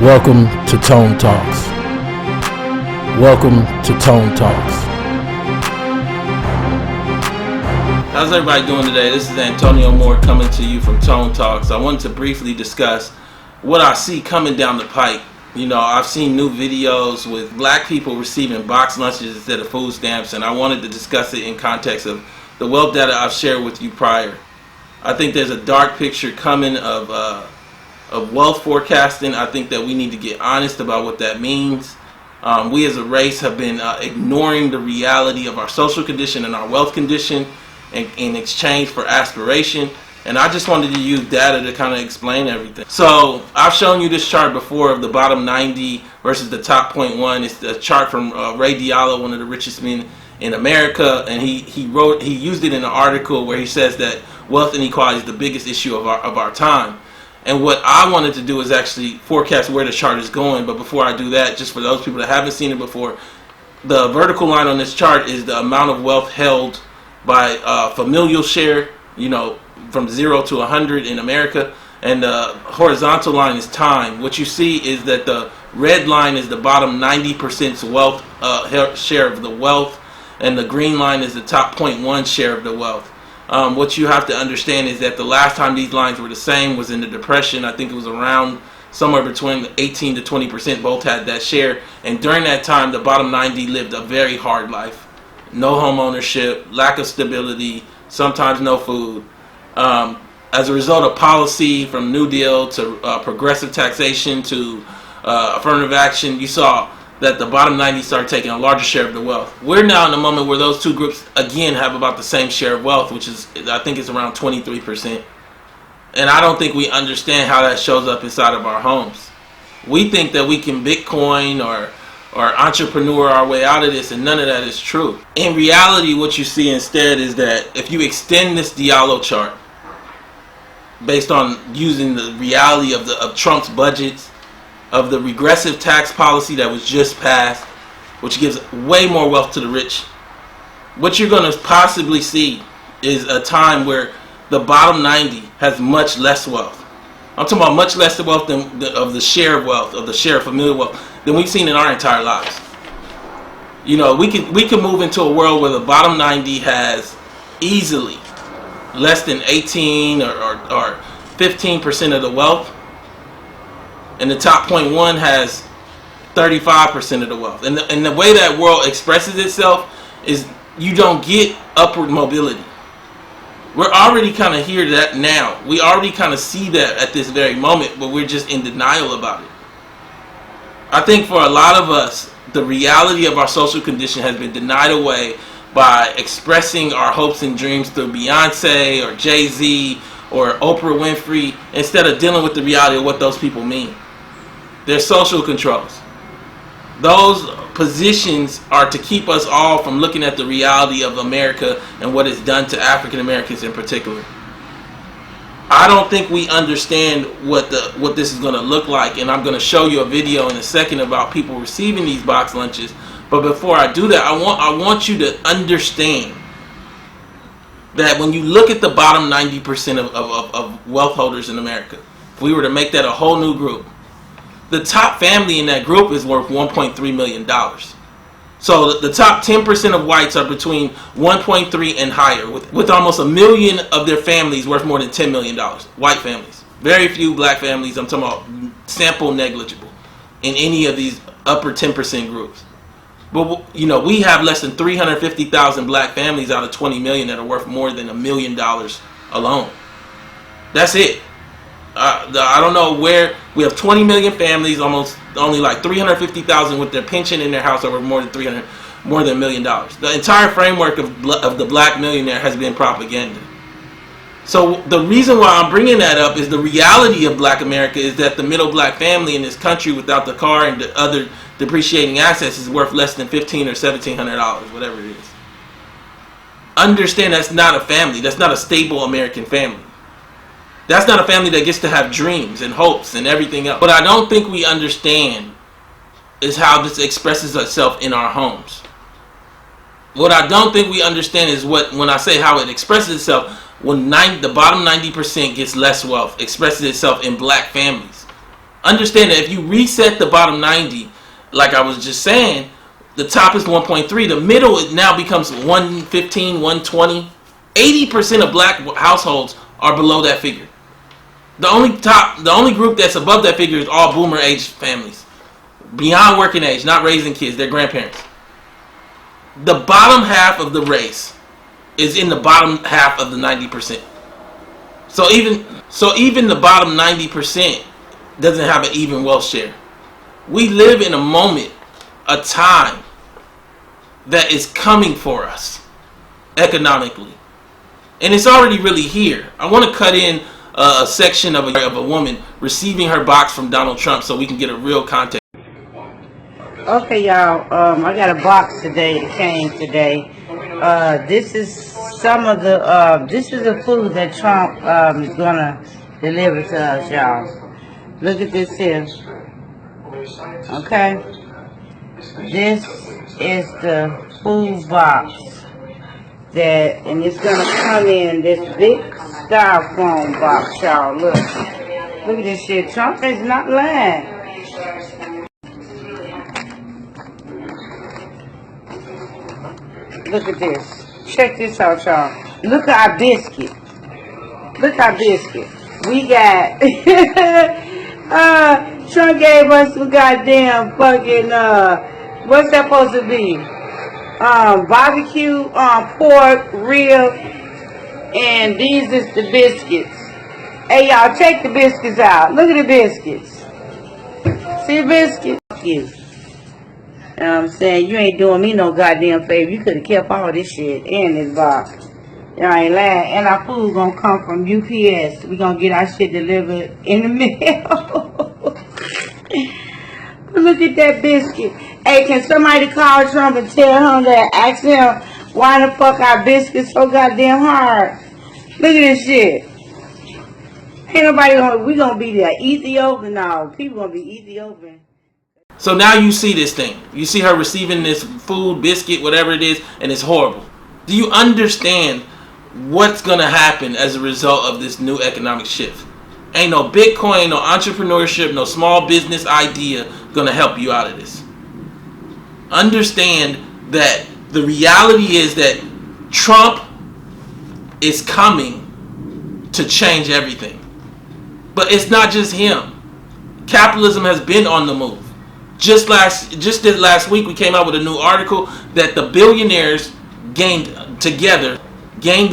Welcome to Tone Talks. Welcome to Tone Talks. How's everybody doing today? This is Antonio Moore coming to you from Tone Talks. I wanted to briefly discuss what I see coming down the pike. You know, I've seen new videos with black people receiving box lunches instead of food stamps, and I wanted to discuss it in context of the wealth data I've shared with you prior. I think there's a dark picture coming of wealth forecasting. I think that we need to get honest about what that means. We as a race have been ignoring the reality of our social condition and our wealth condition in exchange for aspiration. And I just wanted to use data to kind of explain everything. So I've shown you this chart before of the bottom 90 versus the top 0.1. It's the chart from Ray Diallo, one of the richest men in America, and he used it in an article where he says that wealth inequality is the biggest issue of our time. And what I wanted to do is actually forecast where the chart is going. But before I do that, just for those people that haven't seen it before, the vertical line on this chart is the amount of wealth held by familial share, you know, from 0 to 100 in America. And the horizontal line is time. What you see is that the red line is the bottom 90% wealth share of the wealth, and the green line is the top 0.1 share of the wealth. What you have to understand is that the last time these lines were the same was in the Depression. I think it was around somewhere between 18 to 20% both had that share. And during that time, the bottom 90 lived a very hard life. No home ownership, lack of stability, sometimes no food. As a result of policy from New Deal to progressive taxation to affirmative action, you saw that the bottom 90 started taking a larger share of the wealth. We're now in a moment where those two groups again have about the same share of wealth, which is, I think it's around 23%. And I don't think we understand how that shows up inside of our homes. We think that we can Bitcoin or entrepreneur our way out of this, and none of that is true. In reality, what you see instead is that if you extend this Diallo chart based on using the reality of Trump's budgets, of the regressive tax policy that was just passed, which gives way more wealth to the rich, what you're going to possibly see is a time where the bottom 90 has much less wealth. I'm talking about much less wealth of the share of wealth, of the share of familial wealth, than we've seen in our entire lives. You know, we can move into a world where the bottom 90 has easily less than 18 or 15% of the wealth, and the top 0.1 has 35% of the wealth. And the way that world expresses itself is you don't get upward mobility. We're already kind of here to that now. We already kind of see that at this very moment, but we're just in denial about it. I think for a lot of us, the reality of our social condition has been denied away by expressing our hopes and dreams through Beyonce or Jay-Z or Oprah Winfrey, instead of dealing with the reality of what those people mean. They're social controls. Those positions are to keep us all from looking at the reality of America and what it's done to African Americans in particular. I don't think we understand what this is going to look like, and I'm going to show you a video in a second about people receiving these box lunches. But before I do that, I want you to understand that when you look at the bottom 90% of wealth holders in America, if we were to make that a whole new group, the top family in that group is worth $1.3 million. So the top 10% of whites are between 1.3 and higher, with almost 1 million of their families worth more than $10 million. White families. Very few black families. I'm talking about sample negligible in any of these upper 10% groups. But, you know, we have less than 350,000 black families out of 20 million that are worth more than $1 million alone. That's it. I don't know where we have 20 million families, only like 350,000 with their pension in their house over more than $1 million. The entire framework of the black millionaire has been propaganda. So the reason why I'm bringing that up is the reality of black America is that the middle black family in this country without the car and the other depreciating assets is worth less than $1,500 or $1,700, whatever it is. Understand that's not a family. That's not a stable American family. That's not a family that gets to have dreams and hopes and everything else. But I don't think we understand is how this expresses itself in our homes. What I don't think we understand is when I say how it expresses itself, when the bottom 90% gets less wealth, expresses itself in black families. Understand that if you reset the bottom 90, like I was just saying, the top is 1.3. The middle it now becomes 115, 120. 80% of black households are below that figure. The only group that's above that figure is all boomer age families, beyond working age, not raising kids, their grandparents. The bottom half of the race is in the bottom half of the 90%. So even the bottom 90% doesn't have an even wealth share. We live in a moment, a time that is coming for us economically, and it's already really here. I want to cut in a section of a woman receiving her box from Donald Trump so we can get a real context. Okay, y'all. I got a box today that came today. This is some of the. This is the food that Trump is gonna deliver to us, y'all. Look at this here. Okay. This is the food box and it's gonna come in this big styrofoam box, y'all. Look at this shit. Trump is not lying. Look at this. Check this out, y'all. Look at our biscuit. Look at our biscuit. We got Trump gave us some goddamn fucking what's that supposed to be? Barbecue pork rib, and these is the biscuits. Hey y'all, check the biscuits out. Look at the biscuits. See the biscuits? Fuck you. You know what I'm saying? You ain't doing me no goddamn favor. You could have kept all this shit in this box. Y'all ain't lying. And our food gonna come from UPS. We gonna get our shit delivered in the mail. Look at that biscuit. Hey, can somebody call Trump and tell him that, ask him why the fuck our biscuits so goddamn hard? Look at this shit. Ain't nobody we gonna be there. Ethiopian now. People gonna be Ethiopian. So now you see this thing. You see her receiving this food, biscuit, whatever it is, and it's horrible. Do you understand what's going to happen as a result of this new economic shift? Ain't no Bitcoin, no entrepreneurship, no small business idea going to help you out of this. Understand that the reality is that Trump is coming to change everything. But it's not just him. Capitalism has been on the move. Just this last week, we came out with a new article that the billionaires gained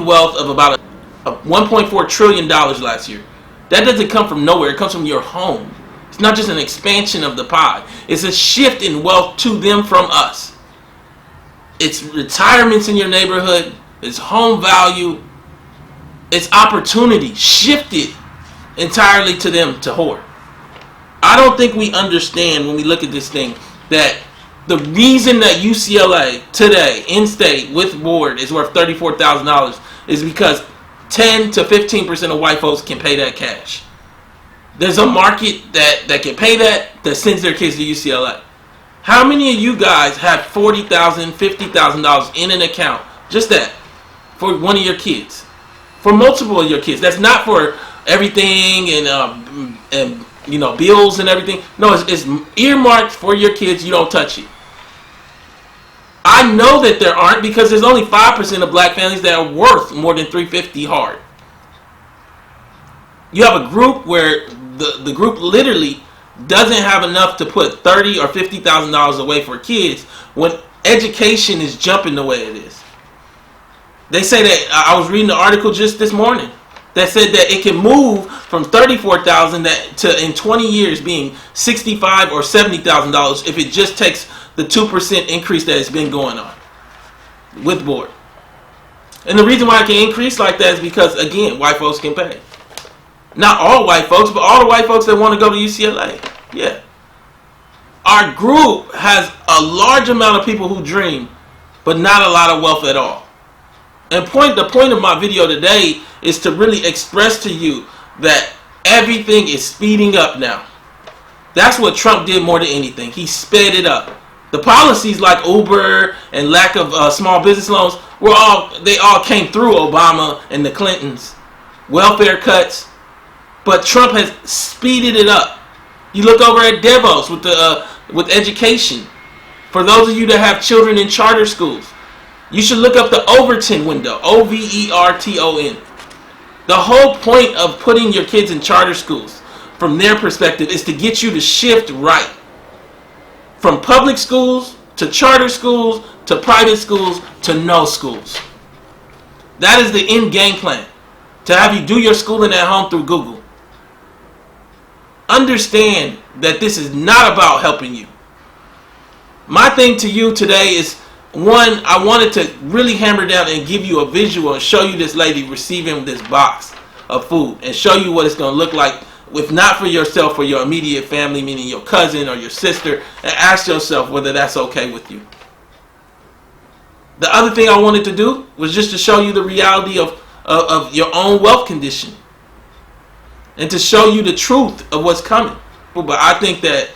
wealth of about $1.4 trillion last year. That doesn't come from nowhere. It comes from your home. It's not just an expansion of the pie. It's a shift in wealth to them from us. It's retirements in your neighborhood. It's home value. It's opportunity shifted entirely to them to hoard. I don't think we understand when we look at this thing that the reason that UCLA today, in-state, with board, is worth $34,000 is because 10 to 15% of white folks can pay that cash. There's a market that can pay that sends their kids to UCLA. How many of you guys have $40,000, $50,000 in an account, just that, for one of your kids? For multiple of your kids. That's not for everything and bills and everything. No, it's earmarked for your kids. You don't touch it. I know that there aren't, because there's only 5% of black families that are worth more than $350 hard. You have a group where the group literally doesn't have enough to put $30,000 or $50,000 away for kids when education is jumping the way it is. They say that, I was reading the article just this morning, that said that it can move from $34,000 to in 20 years being $65,000 or $70,000 if it just takes the 2% increase that has been going on with board. And the reason why it can increase like that is because, again, white folks can pay. Not all white folks, but all the white folks that want to go to UCLA. Yeah. Our group has a large amount of people who dream, but not a lot of wealth at all. And the point of my video today is to really express to you that everything is speeding up now. That's what Trump did more than anything. He sped it up. The policies like Uber and lack of small business loans they all came through Obama and the Clintons. Welfare cuts. But Trump has speeded it up. You look over at Devos with education. For those of you that have children in charter schools, you should look up the Overton window, Overton. The whole point of putting your kids in charter schools, from their perspective, is to get you to shift right. From public schools to charter schools to private schools to no schools. That is the end game plan. To have you do your schooling at home through Google. Understand that this is not about helping you. My thing to you today is, one, I wanted to really hammer down and give you a visual and show you this lady receiving this box of food and show you what it's going to look like, if not for yourself, for your immediate family, meaning your cousin or your sister, and ask yourself whether that's okay with you. The other thing I wanted to do was just to show you the reality of your own wealth condition and to show you the truth of what's coming. But I think that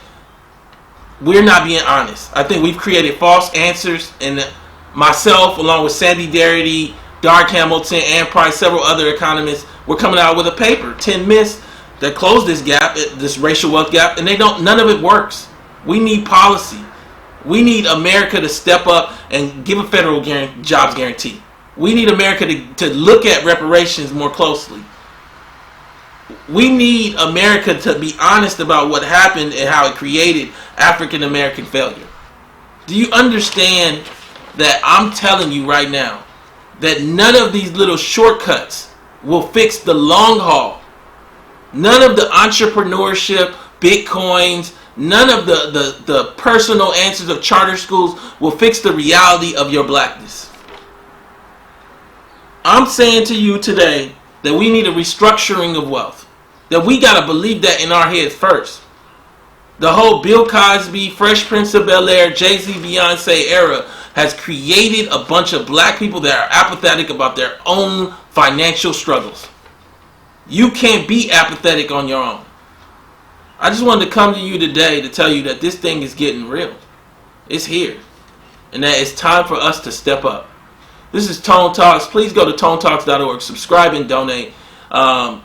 we're not being honest. I think we've created false answers, and myself, along with Sandy Darity, Dark Hamilton, Ann Price, several other economists, we're coming out with a paper, 10 myths that close this gap, this racial wealth gap, and none of it works. We need policy. We need America to step up and give a federal jobs guarantee. We need America to look at reparations more closely. We need America to be honest about what happened and how it created African American failure. Do you understand that I'm telling you right now that none of these little shortcuts will fix the long haul? None of the entrepreneurship, Bitcoins, none of the personal answers of charter schools will fix the reality of your blackness. I'm saying to you today that we need a restructuring of wealth. That we got to believe that in our heads first. The whole Bill Cosby, Fresh Prince of Bel-Air, Jay-Z, Beyonce era has created a bunch of black people that are apathetic about their own financial struggles. You can't be apathetic on your own. I just wanted to come to you today to tell you that this thing is getting real. It's here. And that it's time for us to step up. This is Tone Talks. Please go to tonetalks.org. Subscribe and donate.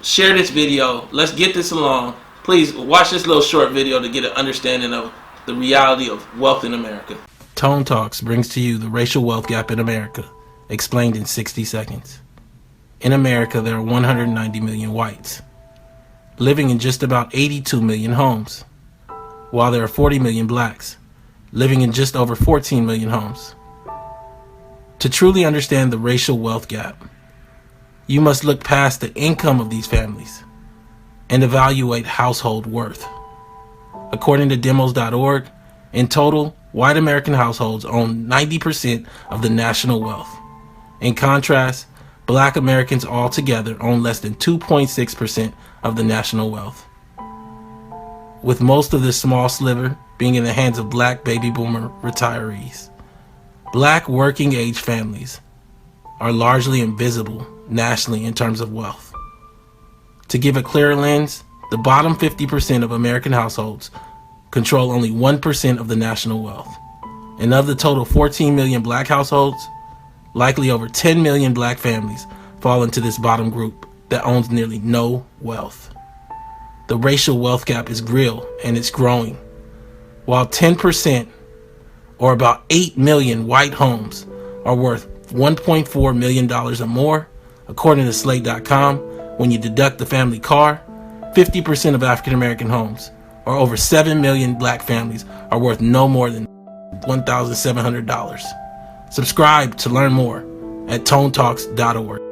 Share this video. Let's get this along. Please watch this little short video to get an understanding of the reality of wealth in America. Tone Talks brings to you the racial wealth gap in America, explained in 60 seconds. In America, there are 190 million whites, living in just about 82 million homes, while there are 40 million blacks, living in just over 14 million homes. To truly understand the racial wealth gap, you must look past the income of these families and evaluate household worth. According to demos.org, in total, white American households own 90% of the national wealth. In contrast, black Americans altogether own less than 2.6% of the national wealth, with most of this small sliver being in the hands of black baby boomer retirees. Black working age families are largely invisible nationally in terms of wealth. To give a clearer lens, the bottom 50% of American households control only 1% of the national wealth. And of the total 14 million black households, likely over 10 million black families fall into this bottom group that owns nearly no wealth. The racial wealth gap is real and it's growing. While 10%, or about 8 million white homes, are worth $1.4 million or more, according to Slate.com, when you deduct the family car, 50% of African American homes, or over 7 million black families, are worth no more than $1,700. Subscribe to learn more at tonetalks.org.